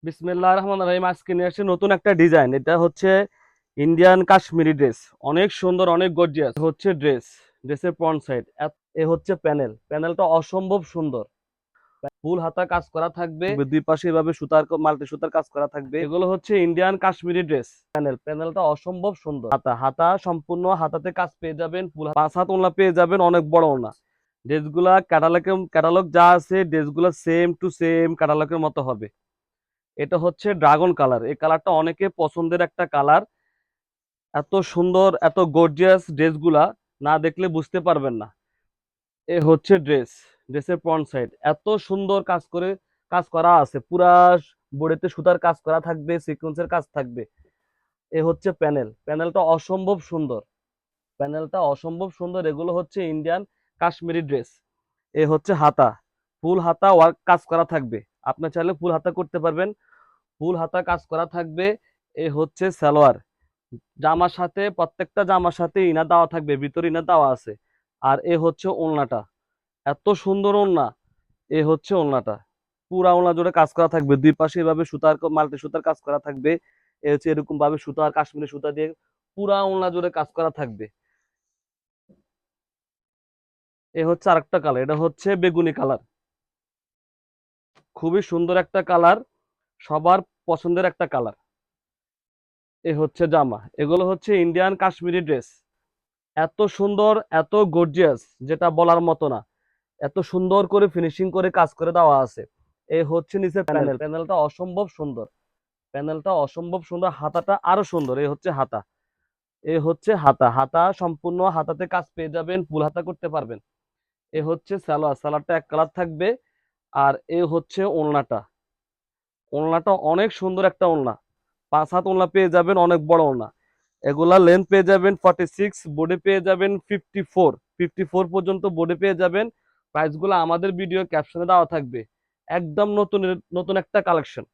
বিসমিল্লাহির রহমানির রহিম। আজকে নিয়ে আসছে নতুন একটা ডিজাইন। এটা হচ্ছে ইন্ডিয়ান কাশ্মীরি ড্রেস। অনেক সুন্দর, অনেক গর্জিয়াস হচ্ছে ড্রেসের ফ্রন্ট সাইড। এ হচ্ছে প্যানেলটা অসম্ভব সুন্দর। ফুল হাতা কাজ করা থাকবে, দুই পাশে এভাবে সুতার মাল্টি সুতার কাজ করা থাকবে। এগুলো হচ্ছে ইন্ডিয়ান কাশ্মীরি ড্রেস। প্যানেলটা অসম্ভব সুন্দর। হাতা হাতা সম্পূর্ণ হাতাতে কাজ পেয়ে যাবেন, ফুল 5 হাত ওড়না পেয়ে যাবেন, অনেক বড় ওড়না। ড্রেসগুলা ক্যাটালগ যা আছে ড্রেসগুলা সেম টু সেম ক্যাটালগের মতো হবে। এটা হচ্ছে ড্রাগন কালার। এই কালারটা অনেকে পছন্দের একটা কালার। এত সুন্দর, এত গর্জিয়াস ড্রেসগুলা না দেখলে বুঝতে পারবেন না। এ হচ্ছে ড্রেসের ফ্রন্ট সাইড। এত সুন্দর কাজ করা আছে, পুরা বডিতে সুতার কাজ করা থাকবে, সিকোয়েন্সের কাজ থাকবে। এ হচ্ছে প্যানেলটা অসম্ভব সুন্দর। এগুলো হচ্ছে ইন্ডিয়ান কাশ্মীরি ড্রেস। এ হচ্ছে হাতা, ফুল হাতা ওয়ার্ক কাজ করা থাকবে। আপনি চাইলে ফুল হাতা করতে পারবেন, ফুল হাতা কাজ করা থাকবে। এ হচ্ছে সালোয়ার। প্রত্যেকটা জামার সাথে ইনার দেওয়া থাকবে, ভিতরে ইনার দেওয়া আছে। আর এ হচ্ছে ওড়নাটা, এত সুন্দর ওড়না। এ হচ্ছে ওড়নাটা, পুরা ওড়না জুড়ে কাজ করা থাকবে, দুই পাশে এভাবে মাল্টি সুতার কাজ করা থাকবে। এ হচ্ছে এরকম ভাবে সুতা, কাশ্মীরি সুতা দিয়ে পুরা ওড়না জুড়ে কাজ করা থাকবে। এ হচ্ছে আরেকটা কালার, এটা হচ্ছে বেগুনি কালার। খুবই সুন্দর একটা কালার, সবার পছন্দের একটা কালার। এ হচ্ছে জামা। এগুলো হচ্ছে ইন্ডিয়ান কাশ্মীরি ড্রেস। এত সুন্দর, এত গর্জিয়াস, যেটা বলার মতো না। এত সুন্দর করে ফিনিশিং করে কাজ করে দেওয়া আছে। এই হচ্ছে নিচে প্যানেলটা অসম্ভব সুন্দর। হাতাটা আরো সুন্দর। এই হচ্ছে হাতা। হাতা সম্পূর্ণ হাতাতে কাজ পেয়ে যাবেন, ফুল হাতা করতে পারবেন। এ হচ্ছে সালোয়ারটা এক কালার থাকবে। আর এ হচ্ছে ওড়নাটা অনেক সুন্দর একটা ওড়না। 5 হাত ওড়না পেয়ে যাবেন, অনেক বড় ওড়না। এগুলা লেন্থ পেয়ে যাবেন 46, বডি পেয়ে যাবেন 54 পর্যন্ত বডি পেয়ে যাবেন। প্রাইসগুলো আমাদের ভিডিও ক্যাপশনে দেওয়া থাকবে। একদম নতুন নতুন একটা কালেকশন।